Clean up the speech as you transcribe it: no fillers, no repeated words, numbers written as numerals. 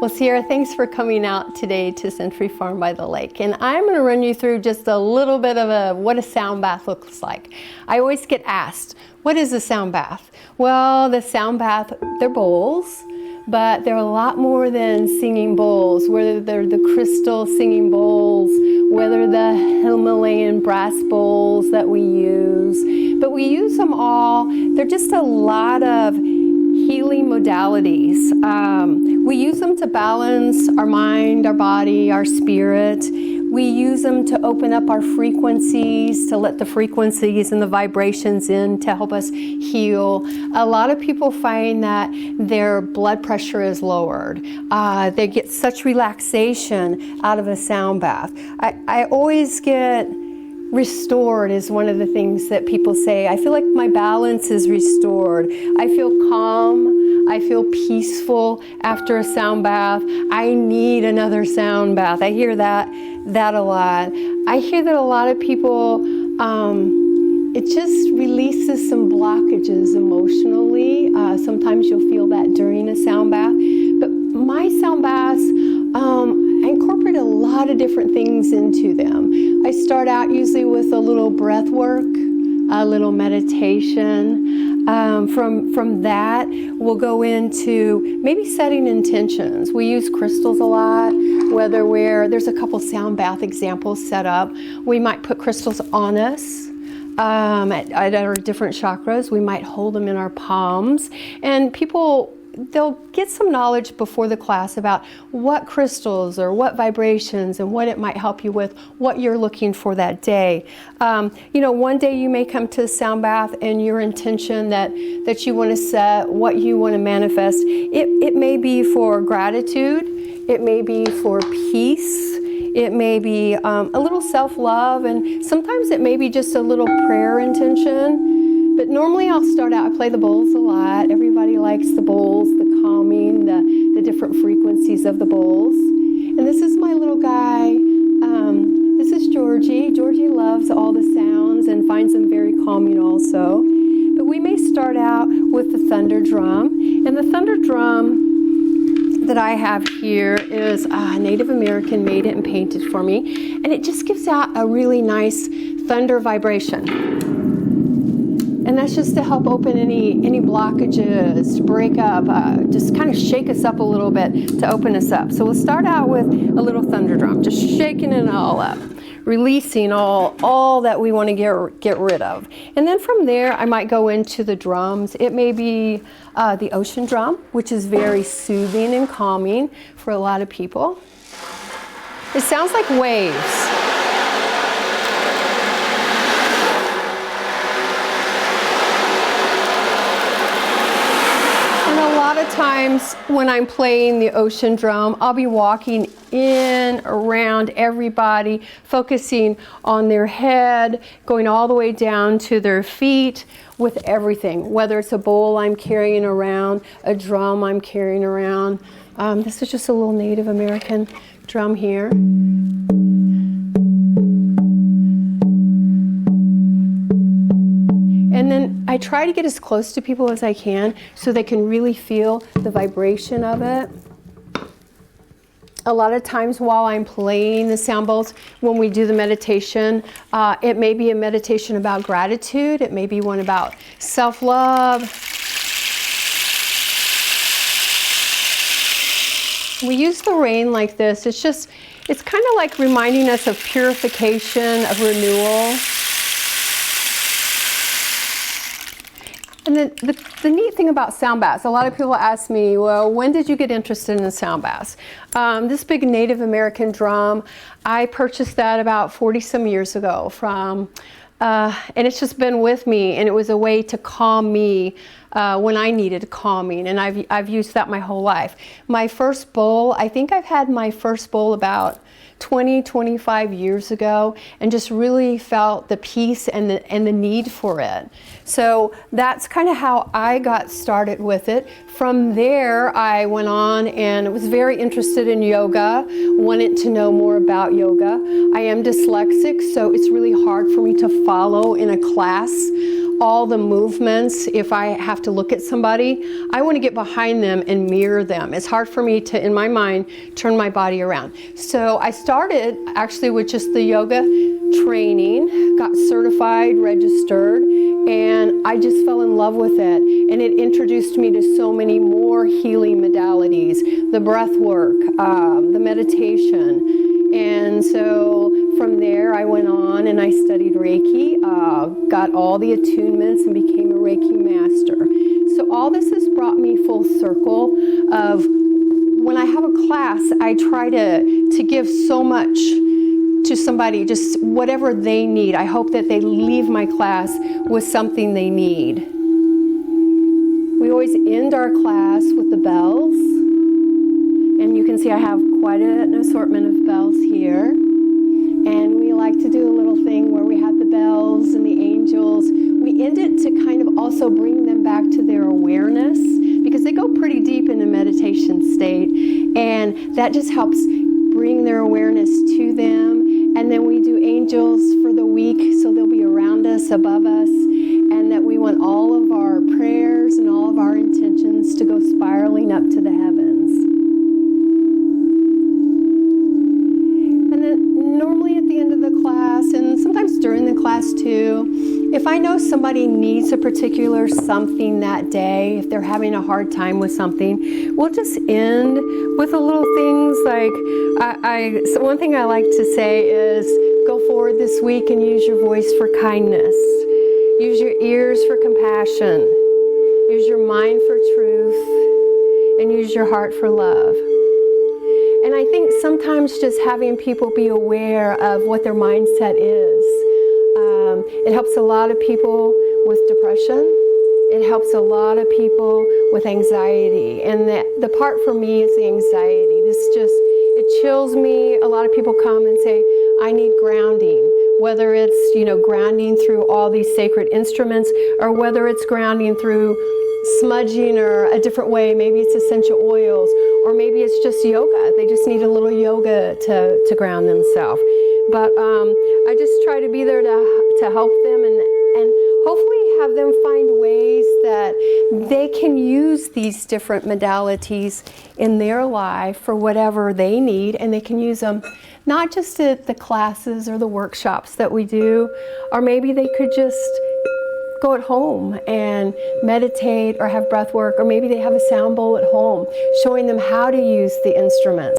Well, Sierra, thanks for coming out today to Century Farm by the Lake. And I'm going to run you through just a little bit of what a sound bath looks like. I always get asked, what is a sound bath? Well, the sound bath, they're bowls, but they're a lot more than singing bowls, whether they're the crystal singing bowls, whether the Himalayan brass bowls that we use. But we use them all. They're just a lot of healing modalities. We use them to balance our mind, our body, our spirit. We use them to open up our frequencies, to let the frequencies and the vibrations in to help us heal. A lot of people find that their blood pressure is lowered. They get such relaxation out of a sound bath. I always get restored is one of the things that people say. I feel like my balance is restored. I feel calm. I feel peaceful after a sound bath. I need another sound bath. I hear that a lot. I hear that a lot of people, it just releases some blockages emotionally. Sometimes you'll feel that during a sound bath. But my sound baths, I incorporate a lot of different things into them. I start out usually with a little breath work, a little meditation. From that, we'll go into maybe setting intentions. We use crystals a lot, there's a couple sound bath examples set up. We might put crystals on us at our different chakras. We might hold them in our palms. And they'll get some knowledge before the class about what crystals or what vibrations and what it might help you with, what you're looking for that day. One day you may come to a sound bath and your intention that you want to set, what you want to manifest. It may be for gratitude. It may be for peace. It may be a little self-love, and sometimes it may be just a little prayer intention. But normally I'll start out, I play the bowls a lot. Everybody likes the bowls, the calming, the different frequencies of the bowls. And this is my little guy. This is Georgie. Georgie loves all the sounds and finds them very calming also. But we may start out with the thunder drum. And the thunder drum that I have here is Native American made it and painted for me. And it just gives out a really nice thunder vibration. And that's just to help open any blockages, to break up, just kind of shake us up a little bit to open us up. So we'll start out with a little thunder drum, just shaking it all up, releasing all that we want to get rid of. And then from there, I might go into the drums. It may be the ocean drum, which is very soothing and calming for a lot of people. It sounds like waves. Times when I'm playing the ocean drum, I'll be walking in, around everybody, focusing on their head, going all the way down to their feet with everything, whether it's a bowl I'm carrying around, a drum I'm carrying around. This is just a little Native American drum here. And then I try to get as close to people as I can so they can really feel the vibration of it. A lot of times while I'm playing the sound bowls, when we do the meditation, it may be a meditation about gratitude. It may be one about self-love. We use the rain like this. It's kind of like reminding us of purification, of renewal. And then the neat thing about sound baths, a lot of people ask me, well, when did you get interested in sound baths? This big Native American drum, I purchased that about 40 some years ago and it's just been with me, and it was a way to calm me when I needed calming, and I've used that my whole life. My first bowl, I think I've had my first bowl about 25 years ago, and just really felt the peace and the need for it. So that's kind of how I got started with it. From there, I went on and was very interested in yoga, wanted to know more about yoga. I am dyslexic, so it's really hard for me to follow in a class all the movements. If I have to look at somebody, I want to get behind them and mirror them. It's hard for me to, in my mind, turn my body around. So I started actually with just the yoga training, got certified, registered, and I just fell in love with it. And it introduced me to so many more healing modalities, the breath work, the meditation. And so from there I went on and I studied Reiki, got all the attunements and became a Reiki master. So all this has brought me full circle of when I have a class, I try to give so much to somebody, just whatever they need. I hope that they leave my class with something they need. We always end our class with the bells. And you can see I have quite an assortment of bells here. And we like to do a little thing where we have the bells and the angels. We end it to kind of also bring them back to their awareness, because they go pretty deep in a meditation state. And that just helps bring their awareness to them. And then we do angels for the week, so they'll be around us, above us, and that we want all of our prayers and all of our intentions to go spiraling up to the heavens. And then normally at the end of the class, and sometimes during the class too, if I know somebody needs a particular something that day, if they're having a hard time with something, we'll just end with a little things like, so one thing I like to say is, go forward this week and use your voice for kindness. Use your ears for compassion. Use your mind for truth. And use your heart for love. And I think sometimes just having people be aware of what their mindset is. It helps a lot of people with depression. It helps a lot of people with anxiety. And the part for me is the anxiety. It chills me. A lot of people come and say, I need grounding. Whether it's, grounding through all these sacred instruments, or whether it's grounding through smudging or a different way. Maybe it's essential oils, or maybe it's just yoga. They just need a little yoga to ground themselves. But I just try to be there to help them and hopefully have them find ways that they can use these different modalities in their life for whatever they need, and they can use them not just at the classes or the workshops that we do, or maybe they could just go at home and meditate or have breath work, or maybe they have a sound bowl at home showing them how to use the instruments.